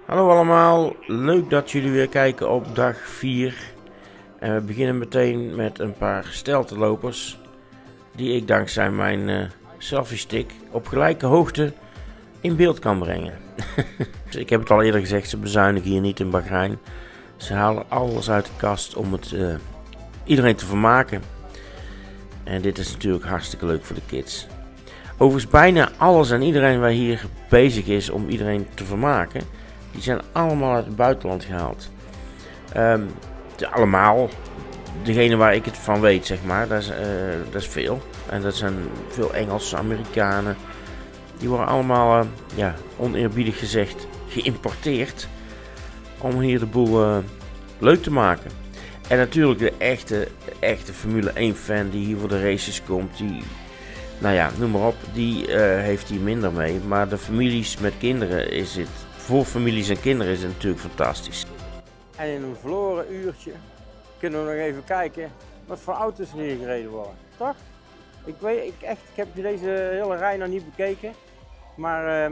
Hallo allemaal, leuk dat jullie weer kijken op dag 4. En we beginnen meteen met een paar steltelopers die ik dankzij mijn selfie stick op gelijke hoogte in beeld kan brengen. Ik heb het al eerder gezegd, ze bezuinigen hier niet in Bahrein. Ze halen alles uit de kast om het iedereen te vermaken. En dit is natuurlijk hartstikke leuk voor de kids. Overigens bijna alles en iedereen waar hier bezig is om iedereen te vermaken, die zijn allemaal uit het buitenland gehaald. Allemaal. Degene waar ik het van weet, zeg maar, dat is veel. En dat zijn veel Engelse Amerikanen. Die worden allemaal, oneerbiedig gezegd, geïmporteerd. Om hier de boel leuk te maken. En natuurlijk de echte Formule 1 fan die hier voor de races komt. Die, nou ja, noem maar op. Die heeft hier minder mee. Maar de families met kinderen is het. Voor families en kinderen is het natuurlijk fantastisch. En in een verloren uurtje kunnen we nog even kijken wat voor auto's er hier gereden worden. Toch? Ik heb deze hele rij nog niet bekeken. Maar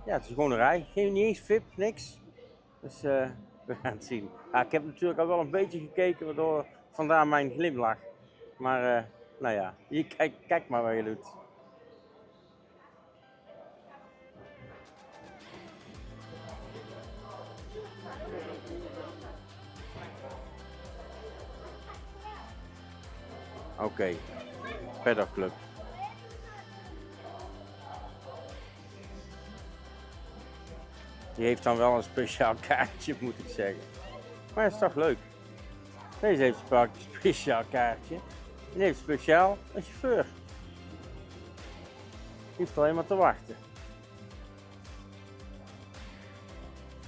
het is gewoon een rij. Niet eens VIP, niks. Dus we gaan het zien. Ja, ik heb natuurlijk al wel een beetje gekeken, waardoor vandaar mijn glimlach. Maar kijk maar wat je doet. Oké, paddockclub. Die heeft dan wel een speciaal kaartje, moet ik zeggen. Maar het is toch leuk. Deze heeft een speciaal kaartje. En heeft speciaal een chauffeur. Die hoeft alleen maar te wachten.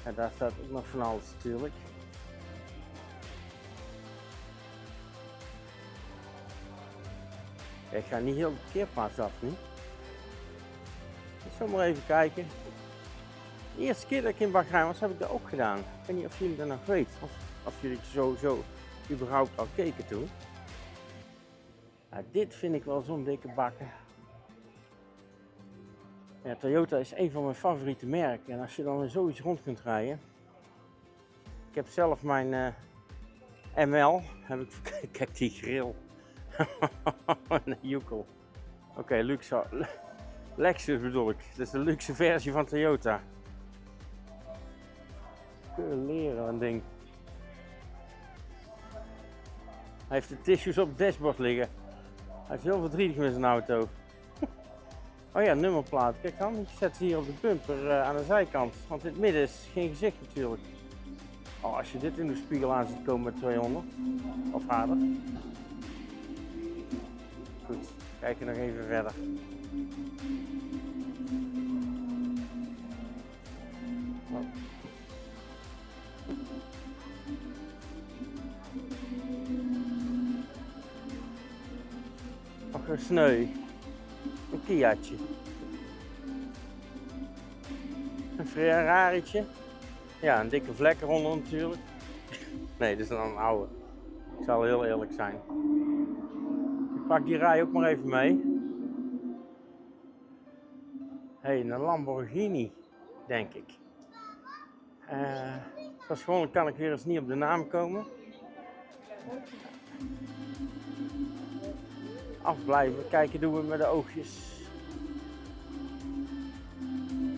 En daar staat ook nog van alles natuurlijk. Ik ga niet heel de parkeerplaats af nu. Ik zal maar even kijken. De eerste keer dat ik in Bodegraven was, heb ik dat ook gedaan. Ik weet niet of jullie dat nog weten. Of jullie zo überhaupt al keken toen. Ja, dit vind ik wel zo'n dikke bakken. Ja, Toyota is een van mijn favoriete merken. En als je dan in zoiets rond kunt rijden. Ik heb zelf mijn ML. Kijk die grill. Een joekel. Oké, Lexus bedoel ik. Dat is de luxe versie van Toyota. Kun je leren een ding. Hij heeft de tissues op het dashboard liggen. Hij is heel verdrietig met zijn auto. Oh ja, nummerplaat. Kijk dan, ik zet ze hier op de bumper aan de zijkant. Want in het midden is geen gezicht natuurlijk. Oh, als je dit in de spiegel aan ziet komen met 200 of harder. Goed, kijken nog even verder. Oh. Och, een sneu. Een Kia'tje. Een Ferrari'tje. Ja, een dikke vlek eronder natuurlijk. Nee, dit is dan een oude. Ik zal heel eerlijk zijn. Ik pak die rij ook maar even mee. Hey, een Lamborghini, denk ik. Zoals gewoonlijk kan ik weer eens niet op de naam komen. Afblijven, kijken doen we met de oogjes.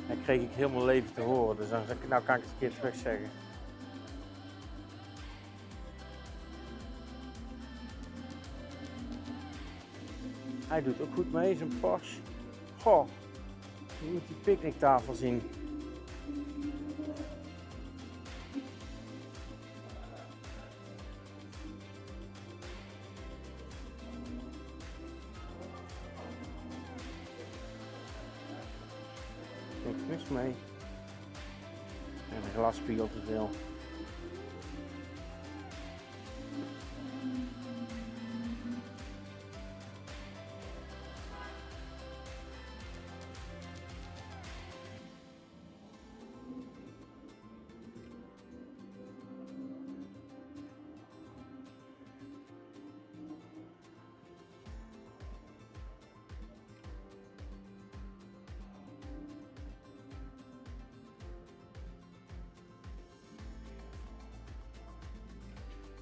Dat kreeg ik heel mijn leven te horen, dus nou kan ik het een keer terug zeggen. Hij doet ook goed mee, zijn Porsche. Goh, je moet die picknicktafel zien. Niks mis mee. En de glasspiegel te veel.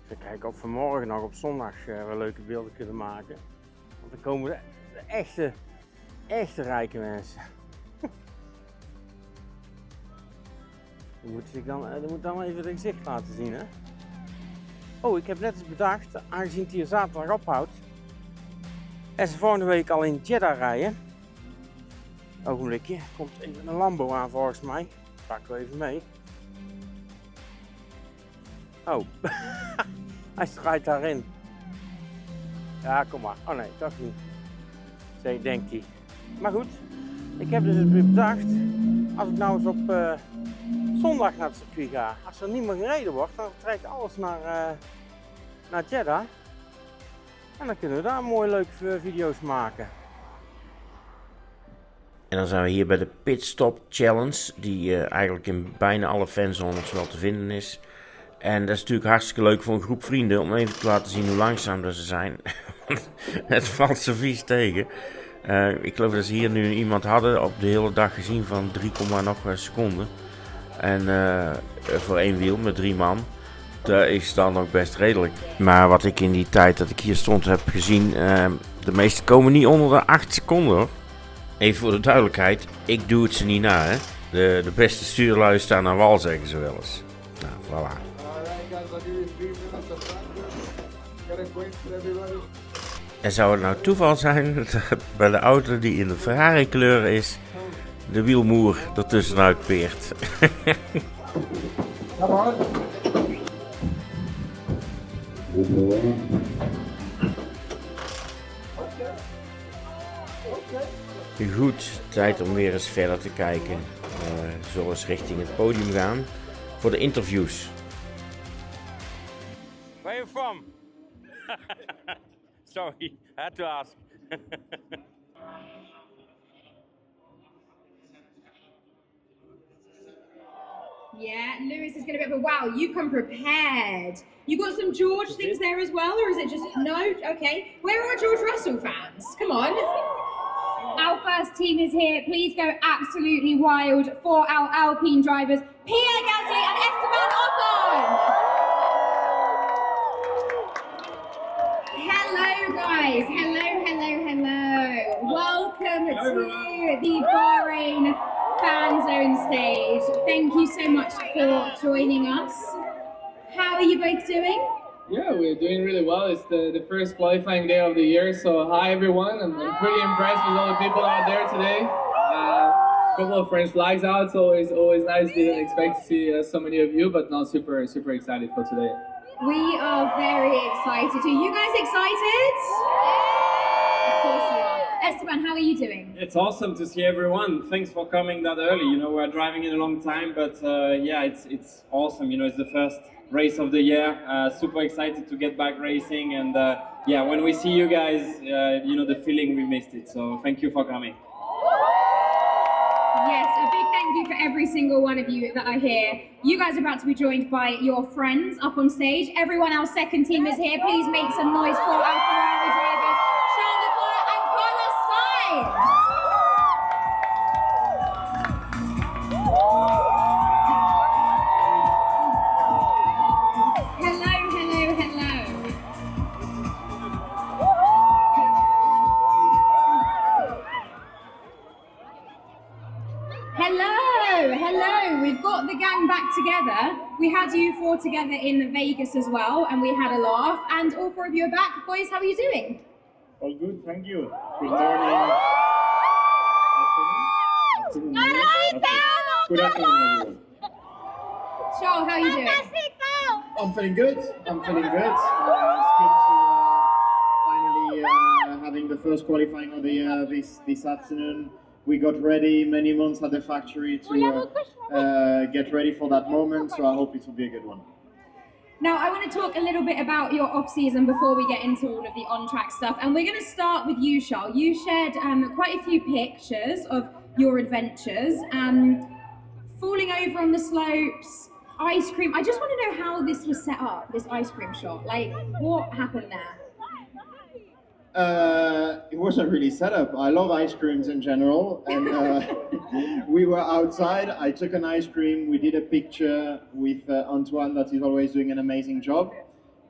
Dus kijken of we morgen nog op zondag wel leuke beelden kunnen maken. Want dan komen de echte rijke mensen. Die moet dan even het gezicht laten zien, hè? Oh, ik heb net eens bedacht, aangezien het hier zaterdag ophoudt, en ze volgende week al in Jeddah rijden. Ogenblikje, komt even een Lambo aan volgens mij. Pakken we even mee. Oh, hij draait daarin. Ja, kom maar. Oh nee, toch niet. Zo denkt hij. Maar goed, ik heb dus bedacht, als ik nou eens op zondag naar het circuit ga, als er niet meer gereden wordt, dan trekt alles naar Jeddah. En dan kunnen we daar mooie leuke video's maken. En dan zijn we hier bij de Pitstop Challenge, die eigenlijk in bijna alle fanzones wel te vinden is. En dat is natuurlijk hartstikke leuk voor een groep vrienden om even te laten zien hoe langzaam dat ze zijn. Het valt zo vies tegen. Ik geloof dat ze hier nu iemand hadden op de hele dag gezien van 3, nog seconden. En voor 1 wiel met 3 man. Dat is dan nog best redelijk. Maar wat ik in die tijd dat ik hier stond heb gezien, de meeste komen niet onder de 8 seconden hoor. Even voor de duidelijkheid, ik doe het ze niet na hè. De beste stuurlui staan aan wal, zeggen ze wel eens. Nou, voilà. En zou het nou toeval zijn dat bij de auto die in de Ferrari kleur is, de wielmoer ertussenuit peert. Goed, tijd om weer eens verder te kijken. We zullen eens richting het podium gaan voor de interviews. Where are you from? Sorry, I had to ask. Yeah, Lewis is going to be a bit of a wow. You come prepared. You got some George things there as well, or is it just no? Okay. Where are our George Russell fans? Come on. Our first team is here. Please go absolutely wild for our Alpine drivers, Pèrez and Esteban Ocon. Hello, guys. Hello. Welcome to the Bahrain Fanzone stage. Thank you so much for joining us. How are you both doing? Yeah, we're doing really well. It's the first qualifying day of the year, so hi everyone. I'm pretty impressed with all the people out there today. A couple of French flags out, it's always nice. Didn't expect to see so many of you, but now super excited for today. We are very excited. Are you guys excited? Of course you are. Esteban, how are you doing? It's awesome to see everyone. Thanks for coming that early. You know, we're driving in a long time, but yeah, it's awesome. You know, it's the first race of the year. Super excited to get back racing, and yeah, when we see you guys, you know, the feeling we missed it. So thank you for coming. Yes, a big thank you for every single one of you that are here. You guys are about to be joined by your friends up on stage. Everyone else, second team is here. Please make some noise for our Ferrari drivers, Charles Leclerc and Carlos Sainz. Hello, we've got the gang back together. We had you 4 together in Vegas as well, and we had a laugh, and all 4 of you are back. Boys, how are you doing? All good, thank you. Good morning. Good afternoon, everyone. Charles, how are you doing? I'm feeling good. It's good to finally having the first qualifying of the this afternoon. We got ready many months at the factory to get ready for that moment, so I hope it will be a good one. Now, I want to talk a little bit about your off-season before we get into all of the on-track stuff, and we're going to start with you, Charles. You shared quite a few pictures of your adventures, falling over on the slopes, ice cream. I just want to know how this was set up, this ice cream shot. Like, what happened there? It wasn't really set up. I love ice creams in general, and we were outside. I took an ice cream. We did a picture with Antoine that is always doing an amazing job,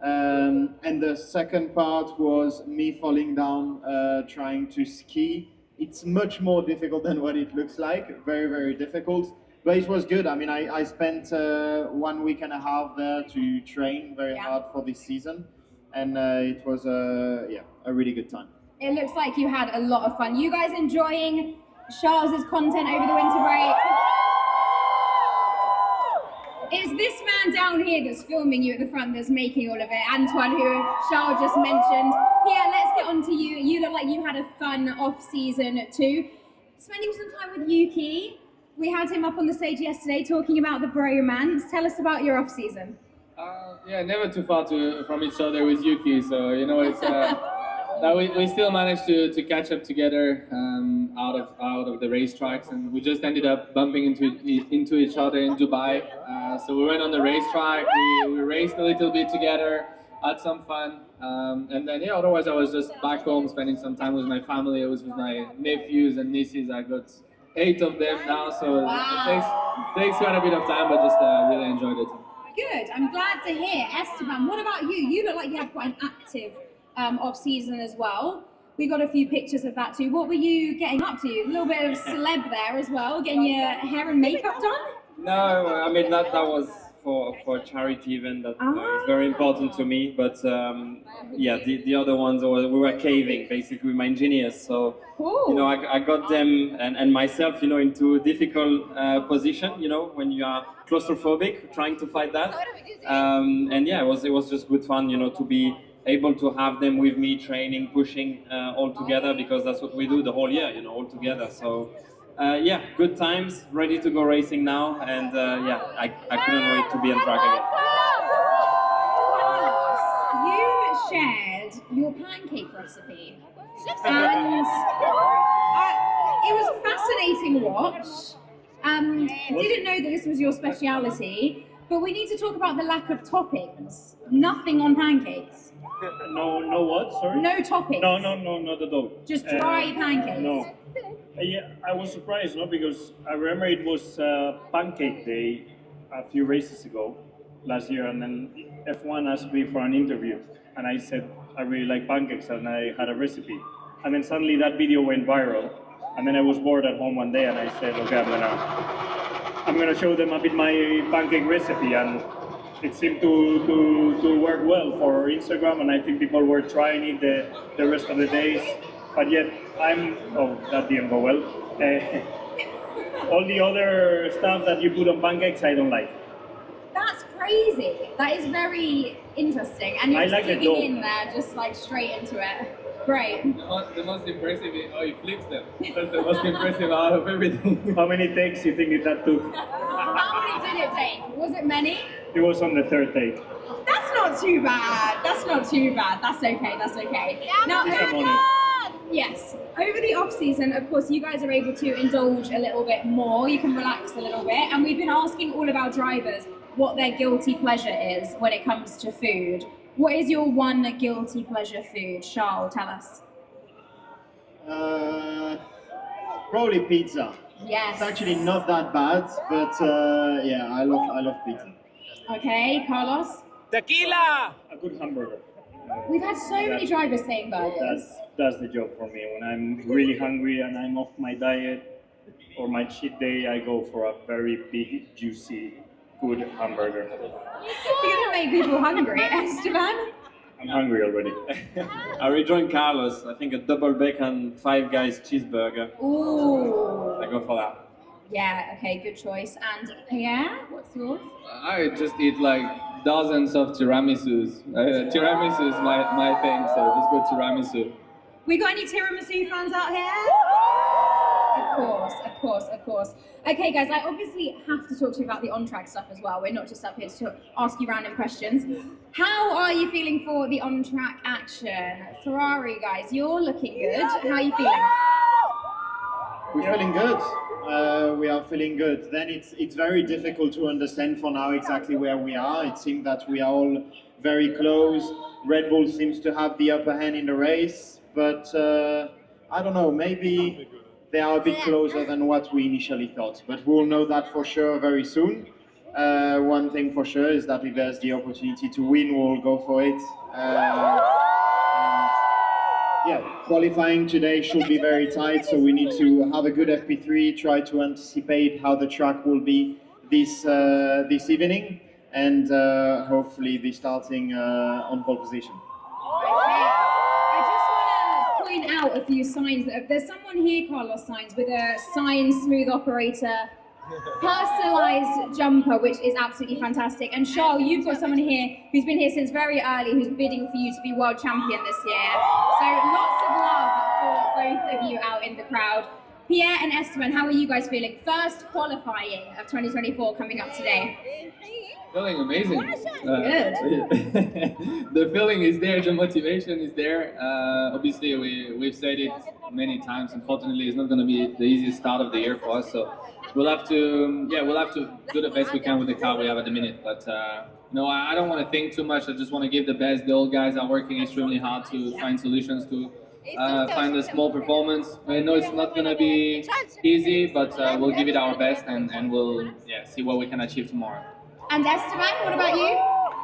And the second part was me falling down trying to ski. It's much more difficult than what it looks like, very, very difficult. But it was good. I mean, I spent 1 week and a half there to train very hard for this season. And it was yeah, a really good time. It looks like you had a lot of fun. You guys enjoying Charles's content over the winter break? It's this man down here that's filming you at the front that's making all of it. Antoine, who Charles just mentioned. Here, let's get on to you. You look like you had a fun off-season too. Spending some time with Yuki. We had him up on the stage yesterday talking about the bromance. Tell us about your off-season. Yeah, never too far from each other with Yuki, so you know it's. We still managed to catch up together out of the racetracks, and we just ended up bumping into each other in Dubai. So we went on the racetrack, we raced a little bit together, had some fun, and then yeah, otherwise I was just back home spending some time with my family. I was with my nephews and nieces. I got 8 of them now, so it takes quite a bit of time, but just really enjoyed it. Good, I'm glad to hear. Esteban, what about you? You look like you had quite an active off-season as well. We got a few pictures of that too. What were you getting up to? A little bit of celeb there as well, getting your hair and makeup done? No, I mean that was for a charity event that is very important to me. But yeah, the other ones we were caving basically with my engineers. So you know, I got them and myself, you know, into a difficult position. You know, when you are claustrophobic, trying to fight that. And yeah, it was just good fun, you know, to be able to have them with me training, pushing all together, because that's what we do the whole year, you know, all together. So yeah, good times, ready to go racing now, and yeah, I couldn't wait to be on track again. You shared your pancake recipe, and it was a fascinating watch. Didn't know that this was your speciality, but we need to talk about the lack of toppings. Nothing on pancakes. No what? Sorry? No toppings. No, not at all. Just dry pancakes. No. Yeah, I was surprised, no, because I remember it was Pancake Day a few races ago, last year, and then F1 asked me for an interview, and I said I really like pancakes, and I had a recipe, and then suddenly that video went viral, and then I was bored at home one day, and I said, okay, I'm gonna show them a bit my pancake recipe, and it seemed to work well for Instagram, and I think people were trying it the rest of the days. But yet, that didn't go well. All the other stuff that you put on pancakes, I don't like. That's crazy. That is very interesting. And you're just digging in there, just like straight into it. Great. The most impressive is how he flips them. That's the most impressive out of everything. How many takes do you think that took? How many did it take? Was it many? It was on the 3rd take. That's not too bad. That's not too bad. That's okay. That's okay. Now, yes, over the off season, of course, you guys are able to indulge a little bit more. You can relax a little bit, and we've been asking all of our drivers what their guilty pleasure is when it comes to food. What is your one guilty pleasure food? Charles, tell us. Probably pizza. Yes. It's actually not that bad, but yeah, I love pizza. Okay, Carlos? Tequila! A good hamburger. We've had so many drivers saying burgers. That's the job for me. When I'm really hungry and I'm off my diet or my cheat day, I go for a very big, juicy, good hamburger. You're gonna make people hungry, Esteban. I'm hungry already. I rejoined Carlos. I think a double bacon, 5 guys cheeseburger. Ooh. I go for that. Yeah, okay, good choice. And Pierre, what's yours? I just eat like dozens of tiramisus. Tiramisu is my thing, so just go tiramisu. We got any tiramisu fans out here? Of course. Okay, guys, I obviously have to talk to you about the on-track stuff as well. We're not just up here to ask you random questions. How are you feeling for the on-track action? Ferrari, guys, you're looking good. How are you feeling? We're feeling good. We are feeling good. Then it's very difficult to understand for now exactly where we are. It seems that we are all very close. Red Bull seems to have the upper hand in the race, but I don't know, maybe they are a bit closer than what we initially thought, but we'll know that for sure very soon. One thing for sure is that if there's the opportunity to win, we'll go for it. And yeah, qualifying today should be very tight, so we need to have a good FP3, try to anticipate how the track will be this evening, and hopefully be starting on pole position. I just want to point out a few signs. There's someone here, Carlos Sainz, with a sign smooth operator personalised jumper, which is absolutely fantastic. And Charles, you've got someone here who's been here since very early, who's bidding for you to be world champion this year. So lots of love for both of you out in the crowd. Pierre and Esteban, how are you guys feeling? First qualifying of 2024 coming up today. Feeling amazing. Good. The feeling is there, the motivation is there. Obviously, we've said it many times. Unfortunately, it's not going to be the easiest start of the year for us. So we'll have to do the best we can with the car we have at the minute. But no, I don't want to think too much. I just want to give the best. The old guys are working extremely hard to find solutions to find a small performance. I know it's not going to be easy, but we'll give it our best and we'll see what we can achieve tomorrow. And Esteban, what about you?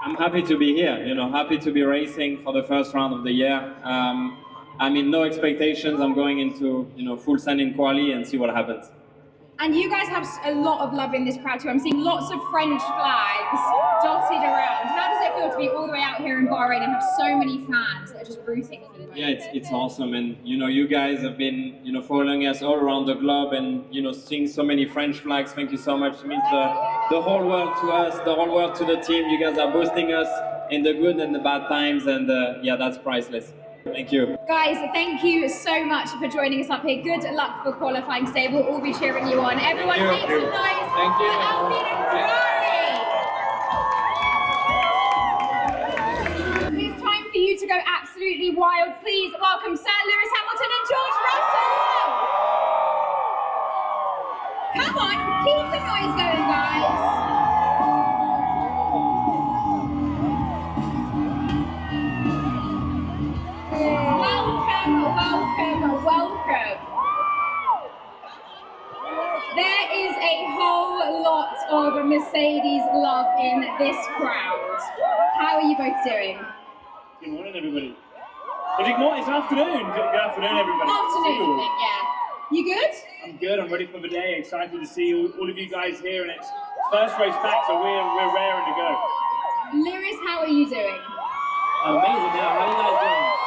I'm happy to be here, happy to be racing for the first round of the year. I mean, no expectations. I'm going into, full send in quali and see what happens. And you guys have a lot of love in this crowd too. I'm seeing lots of French flags dotted around. How does it feel to be all the way out here in Bahrain and have so many fans that are just rooting for you? Yeah, it's awesome. And, you guys have been, following us all around the globe and, seeing so many French flags. Thank you so much. It means the whole world to us, the whole world to the team. You guys are boosting us in the good and the bad times. And that's priceless. Thank you. Guys, thank you so much for joining us up here. Good luck for qualifying today. We'll all be cheering you on. Everyone make some noise Thank you. for Alpine and Ferrari. It's time for you to go absolutely wild. Please welcome Sir Lewis Hamilton and George Russell. Come on, keep the noise going, guys. Welcome. There is a whole lot of Mercedes love in this crowd. How are you both doing? Good morning, everybody. It's afternoon. Good afternoon, everybody. Afternoon, I think, yeah. You good? I'm good. I'm ready for the day. Excited to see all of you guys here, and it's first race back, so we're raring to go. Lewis, how are you doing? Amazing. How are you guys doing?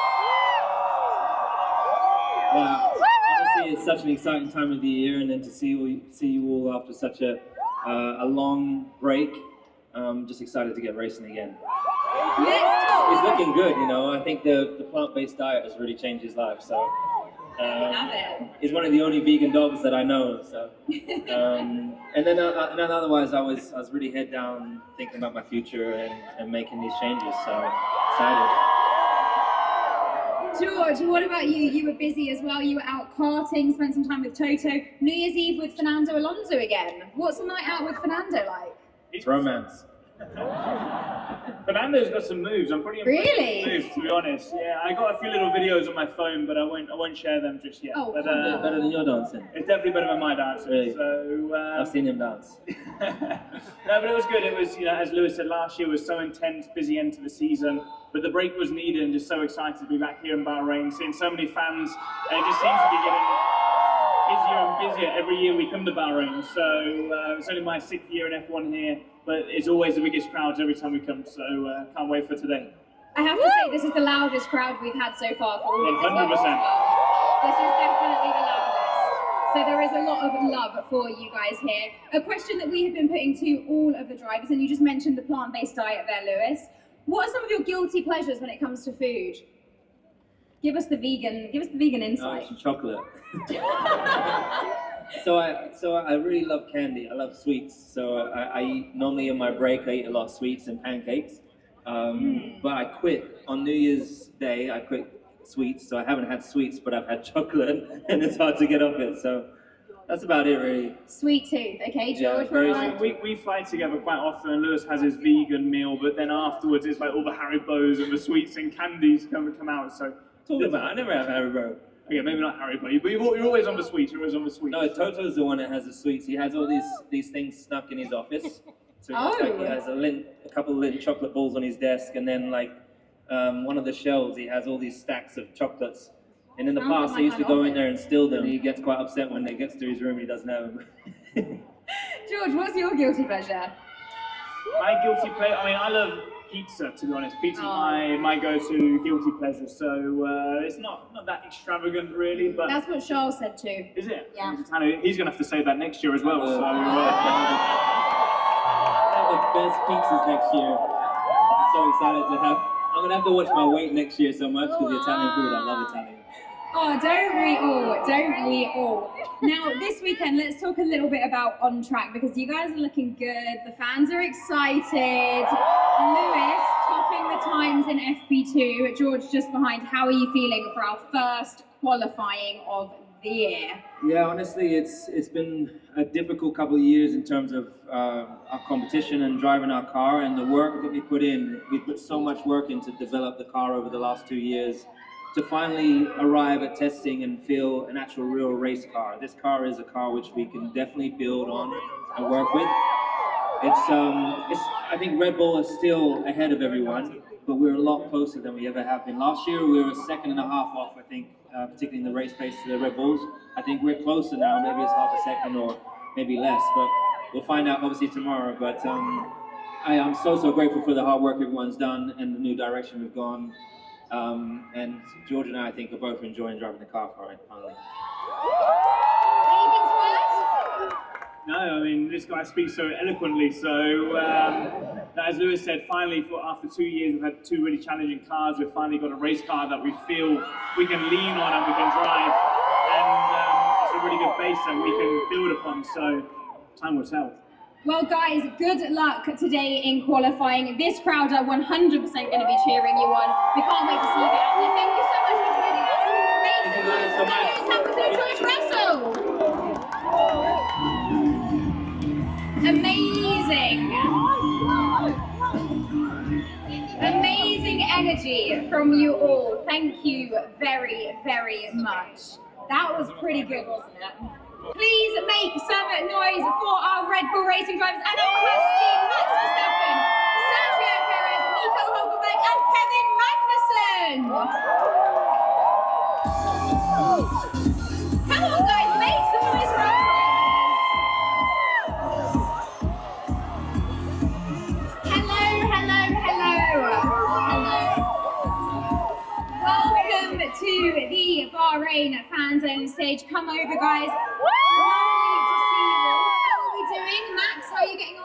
Honestly, it's such an exciting time of the year, and then to see you all after such a long break. Just excited to get racing again. It's looking good, I think the plant-based diet has really changed his life. So he's one of the only vegan dogs that I know. So and then otherwise, I was really head down thinking about my future and making these changes. So excited. George, what about you? You were busy as well. You were out karting, spent some time with Toto. New Year's Eve with Fernando Alonso again. What's a night out with Fernando like? It's romance. Fernando's got some moves. I'm pretty impressed Really? with his moves, to be honest. Yeah, I got a few little videos on my phone, but I won't share them just yet. Oh, but, Better than your dancing. it's definitely better than my dancing. Really? So I've seen him dance. No, but it was good. It was, as Lewis said, last year was so intense, busy end to the season, but the break was needed, and just so excited to be back here in Bahrain, seeing so many fans. It just seems to be getting busier and busier every year we come to Bahrain. So it's only my 6th year in F1 here, but it's always the biggest crowds every time we come. So can't wait for today. I have to say, this is the loudest crowd we've had so far for all of this. 100%. This is definitely the loudest. So there is a lot of love for you guys here. A question that we have been putting to all of the drivers, and you just mentioned the plant-based diet there, Lewis. What are some of your guilty pleasures when it comes to food? Give us the vegan insight. Chocolate. So I really love candy. I love sweets. So I eat, normally in my break I eat a lot of sweets and pancakes. But I quit on New Year's Day. I quit sweets, so I haven't had sweets, but I've had chocolate, and it's hard to get off it. So that's about it, really. Sweet tooth, okay, George? Yeah, We fly together quite often, and Lewis has his vegan meal, but then afterwards it's like all the Haribos and the sweets and candies come out. So Talking about, I never have Haribo. okay, maybe not Haribo, but you're always on the sweets. You're always on the sweets. No, Toto's the one that has the sweets. He has all these things stuck in his office. So it looks like he has a couple of little chocolate balls on his desk, and then like one of the shelves, he has all these stacks of chocolates. And in the past, he used to go in there and steal them. He gets quite upset when he gets to his room, he doesn't have them. George, what's your guilty pleasure? My guilty pleasure, I mean, I love pizza, to be honest. Pizza's my go-to guilty pleasure, so it's not that extravagant, really, but... That's what Charles said too. Is it? Yeah. He's going to have to say that next year as well, so... Have the best pizzas next year. I'm so excited to have... I'm going to have to watch my weight next year so much, because the Italian food, I love Italian. Oh, don't we all? Don't we all? Now, this weekend, let's talk a little bit about on track, because you guys are looking good. The fans are excited. Lewis topping the times in FP2. George just behind. How are you feeling for our first qualifying of the year? Yeah, honestly, it's been a difficult couple of years in terms of our competition and driving our car, and the work that we put in. We put so much work in to develop the car over the last 2 years. To finally arrive at testing and feel an actual real race car. This car is a car which we can definitely build on and work with. I think Red Bull is still ahead of everyone, but we're a lot closer than we ever have been. Last year we were a second and a half off, I think, particularly in the race pace to the Red Bulls. I think we're closer now, maybe it's half a second or maybe less, but we'll find out obviously tomorrow. But I am so grateful for the hard work everyone's done and the new direction we've gone. And George and I think, are both enjoying driving the car finally. Anything to add? No, I mean, this guy speaks so eloquently, so as Lewis said, finally, after 2 years, we've had 2 really challenging cars. We've finally got a race car that we feel we can lean on and we can drive, and it's a really good base that we can build upon, so time will tell. Well, guys, good luck today in qualifying. This crowd are 100% going to be cheering you on. We can't wait to see you out there. Thank you so much for joining us. Amazing. Let's have a good George Russell. Amazing. Amazing energy from you all. Thank you very, very much. That was pretty good, wasn't it? Please make some noise for our Red Bull Racing drivers and our host team, Max Verstappen, Sergio Pèrez, Nico Hopelijk, and Kevin Magnussen. Come on, guys, make some noise for our Welcome to the Bahrain Fanzone stage. Come over, guys. Lovely to see you all. How are we doing? Max, how are you getting on?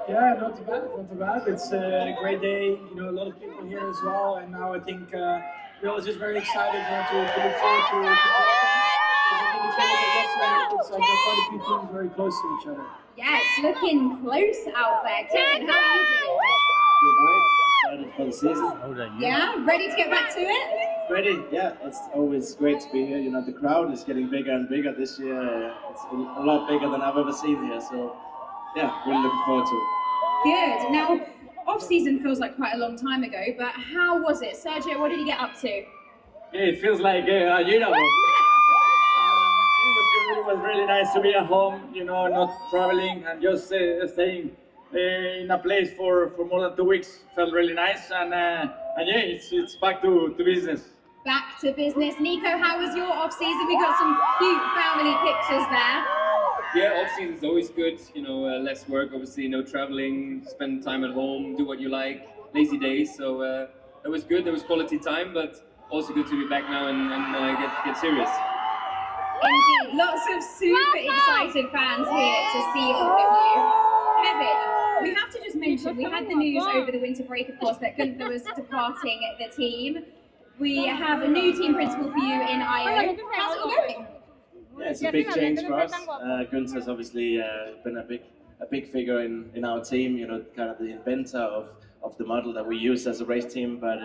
Yeah, not too bad, not too bad. It's a great day, you know, a lot of people here as well, and now I think we're all just very excited to look forward to it's quite a few teams very close to each other. Yeah, it's looking close out there. Kevin, how are you doing? We're great, excited for the season. Yeah, ready to get back to it? Ready, yeah, it's always great to be here. You know, the crowd is getting bigger and bigger this year. It's a lot bigger than I've ever seen here, so yeah, really looking forward to it. Good. Now, off-season feels like quite a long time ago, but how was it? Sergio, what did you get up to? Yeah, it feels like a year ago. It was really nice to be at home, you know, not traveling and just staying in a place for more than 2 weeks. Felt really nice, and yeah, it's back to business. Back to business. Nico, how was your off-season? We got some cute family pictures there. Yeah, off-season is always good, you know, less work, obviously, no traveling, spend time at home, do what you like, lazy days, so it was good, there was quality time, but also good to be back now and get serious. Indeed, lots of super excited fans here to see all of you. Kevin, we have to just mention, we had the news over the winter break, of course, that Gunther was departing the team. We have a new team principal for you in IO. How's it going? Yeah, it's a big change for us. Gunther's obviously been a big figure in our team, you know, kind of the inventor of the model that we use as a race team, but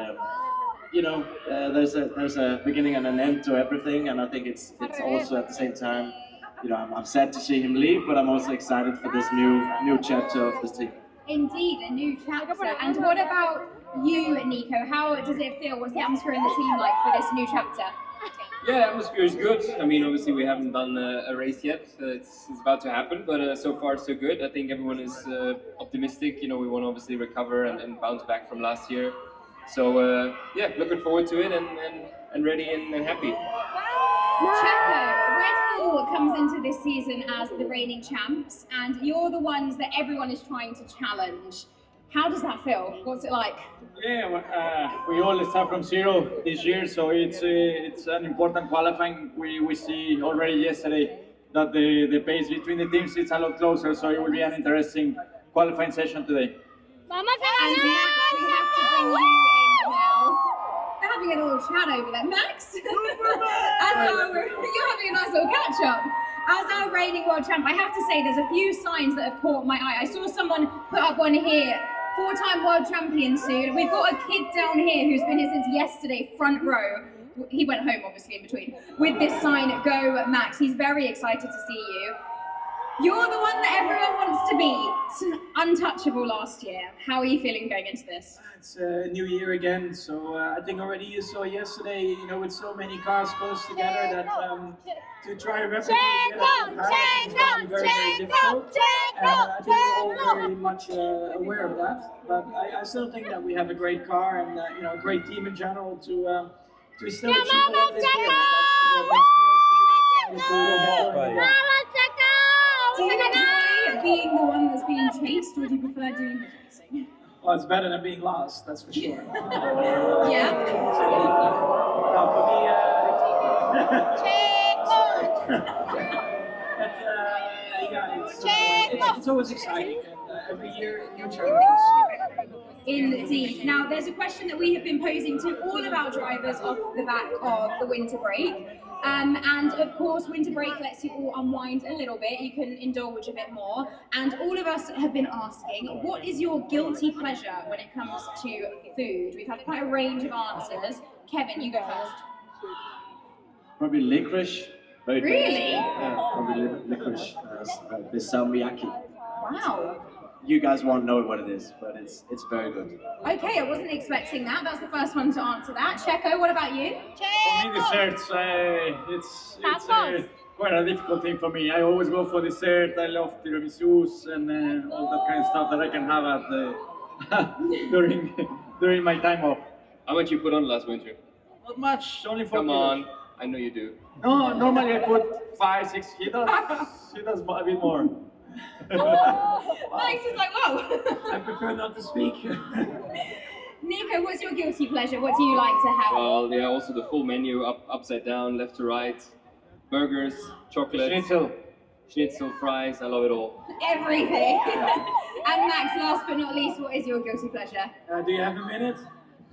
you know, there's a beginning and an end to everything, and I think it's also at the same time, you know, I'm sad to see him leave, but I'm also excited for this new chapter of this team. Indeed, a new chapter. And what about you, Nico? How does it feel? What's the atmosphere in the team like for this new chapter? Yeah, the atmosphere is good. I mean, obviously we haven't done a race yet. It's about to happen, but so far so good. I think everyone is optimistic. You know, we want to obviously recover and bounce back from last year. So yeah, looking forward to it and ready and happy. Checo, Red Bull comes into this season as the reigning champs, and you're the ones that everyone is trying to challenge. How does that feel? What's it like? Yeah, we all start from zero this year, so it's an important qualifying. We see already yesterday that the pace between the teams is a lot closer, so it will be an interesting qualifying session today. And Max, we have to bring you in now. They're having a little chat over there. Max, you're having a nice little catch up. As our reigning world champ, I have to say there's a few signs that have caught my eye. I saw someone put up one here. 4-time world champion soon. We've got a kid down here who's been here since yesterday, front row. He went home, obviously, in between. With this sign, Go Max. He's very excited to see you. You're the one that everyone wants to beat. Untouchable last year. How are you feeling going into this? It's a new year again, so I think already you saw yesterday, you know, with so many cars close together that to try to replicate it is very, very difficult. And I think we're all very much aware of that. But I still think that we have a great car and you know, a great team in general to still achieve a lot this year. That's what makes me also really excited to Do you enjoy being the one that's being chased, or do you prefer doing the chasing? Well, it's better than being last, that's for sure. Yeah? It's always exciting, and every year new challenges. Indeed. Now, there's a question that we have been posing to all of our drivers off the back of the winter break. And of course, winter break lets you all unwind a little bit. You can indulge a bit more. And all of us have been asking, what is your guilty pleasure when it comes to food? We've had quite a range of answers. Kevin, you go first. Probably licorice. Very Really? tasty. Yeah, probably licorice. The salmiakki. Wow. You guys won't know what it is, but it's very good. Okay, I wasn't expecting that. That's the first one to answer that. Checo, what about you? For me, desserts, it's quite a difficult thing for me. I always go for dessert. I love tiramisus and all that kind of stuff that I can have at during my time off. How much you put on last winter? Not much, only 4 Come kilos. on, I know you do. No, normally I put 5, 6 kilos. She does a bit more. Max is like, whoa. I prefer not to speak. Nico, what's your guilty pleasure? What do you like to have? Well, yeah, also the full menu, upside down, left to right. Burgers, chocolate. Schnitzel, fries, I love it all. Everything. And Max, last but not least, what is your guilty pleasure? Do you have a minute?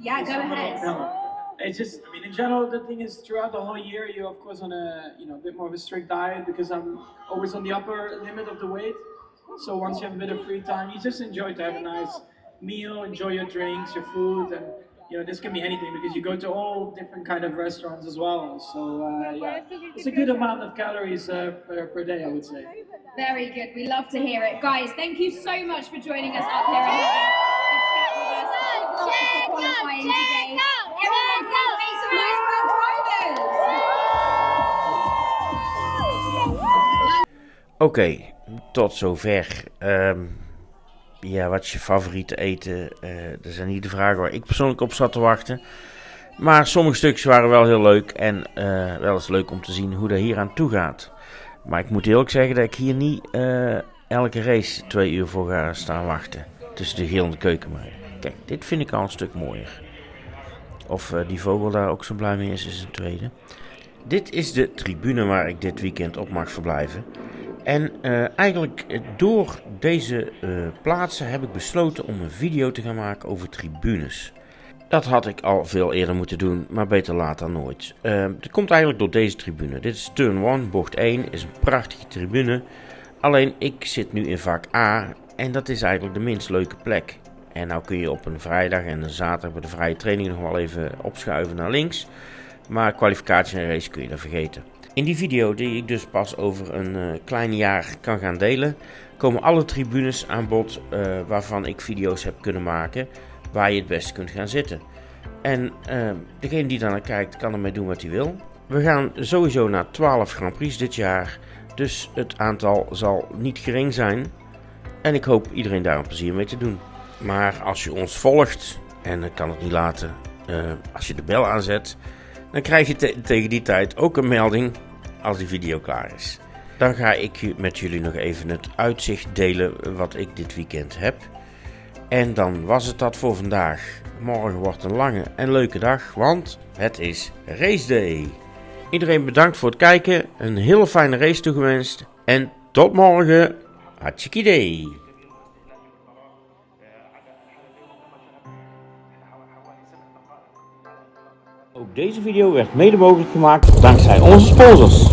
Yeah, go ahead. No. It's just, I mean, in general, the thing is, throughout the whole year, you're of course on a, you know, a bit more of a strict diet because I'm always on the upper limit of the weight. So once you have a bit of free time, you just enjoy to have a nice meal, enjoy your drinks, your food, and you know, this can be anything because you go to all different kind of restaurants as well. So yeah, it's a good amount of calories per day, I would say. Very good. We love to hear it. Guys, thank you so much for joining us up here and having a chat with us. Good luck for qualifying today. Everyone, please make some noise for our drivers. Oké, tot zover. Ja, wat is je favoriete eten? Dat zijn niet de vragen waar ik persoonlijk op zat te wachten. Maar sommige stukjes waren wel heel leuk en wel eens leuk om te zien hoe dat hier aan toe gaat. Maar ik moet eerlijk zeggen dat ik hier niet elke race 2 uur voor ga staan wachten. Tussen de geel en de keuken. Maar kijk, dit vind ik al een stuk mooier. Of die vogel daar ook zo blij mee is een tweede. Dit is de tribune waar ik dit weekend op mag verblijven. En eigenlijk door deze plaatsen heb ik besloten om een video te gaan maken over tribunes. Dat had ik al veel eerder moeten doen, maar beter laat dan nooit. Het komt eigenlijk door deze tribune. Dit is turn 1, bocht 1, is een prachtige tribune. Alleen ik zit nu in vak A en dat is eigenlijk de minst leuke plek. En nou kun je op een vrijdag en een zaterdag bij de vrije training nog wel even opschuiven naar links. Maar kwalificatie en race kun je dan vergeten. In die video die ik dus pas over een klein jaar kan gaan delen, komen alle tribunes aan bod waarvan ik video's heb kunnen maken waar je het beste kunt gaan zitten. En degene die daar naar kijkt kan ermee doen wat hij wil. We gaan sowieso naar 12 Grand Prix dit jaar, dus het aantal zal niet gering zijn. En ik hoop iedereen daar een plezier mee te doen. Maar als je ons volgt, en ik kan het niet laten, als je de bel aanzet, dan krijg je tegen die tijd ook een melding als die video klaar is. Dan ga ik met jullie nog even het uitzicht delen wat ik dit weekend heb. En dan was het dat voor vandaag. Morgen wordt een lange en leuke dag, want het is race day. Iedereen bedankt voor het kijken, een hele fijne race toegewenst en tot morgen. Hartstikke idee. Ook deze video werd mede mogelijk gemaakt dankzij onze sponsors.